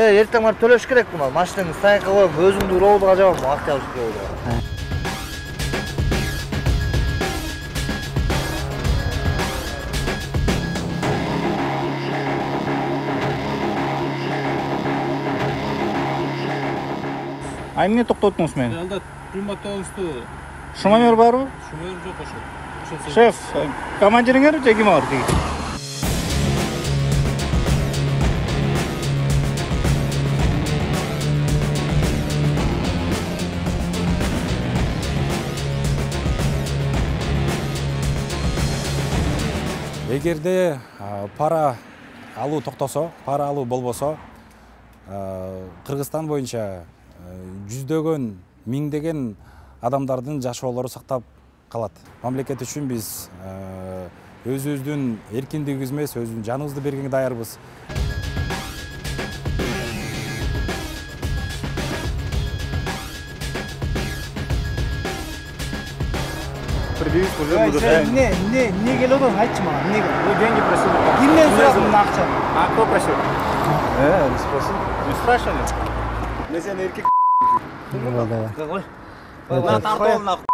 Эртең барып төлөш керек буну. Машинаңды стоянкага коюп, өзүңдү уроодуга жабам, октябрьский жолдо. Ай эмне токтоттуңуз мени? Алда кыйматтабызды. Шумамер барбы? Шумер жок ошо. Шеф, командириңер же ким бар тиги? Эгерде пара алуу токтосо, пара алуу болбосо, Кыргызстан боюнча жүздөгөн, миңдеген адамдардын жашоолору сактап калат. Мамлекет үчүн биз өзүбүздүн эркиндигибиз эмес, өзүбүздүн жаныбызды бергенге даярбыз. Не келип отурсуң, айтчы мага, эмне келип? Деньги просили. Кимден сурадың мына акчаны? А кто просил? Не спроси. Не спрашивали? Мен сени эркек Давай. На тартып нахуй.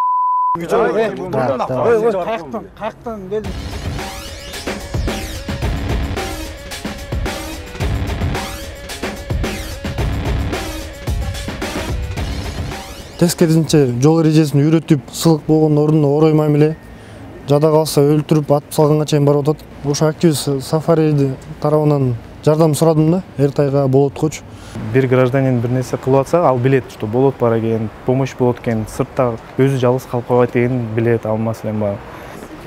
Каяктан келдиң? Тез керісінше жол ережесін үйретіп, сылық болған орнына орой мамиле, жада қалса өлтіріп, атып салғанға чейин барып атат. Ошо активист Сафариди тарабынан жардам сурадым да, Эртайга болот коч. Бир гражданин бир нерсе кылып атса, ал билет, что болот бар экен, помощь болот экен, сыртта өзү жалгыз калып калбайт деген билет, ал маселем бар.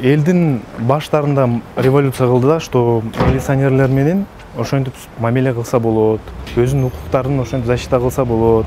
Элдин баштарында революция кылды да, что милиционерлер менен ошентип мамиле кылса болот, өзүнүн укуктарын ошентип защита кылса болот.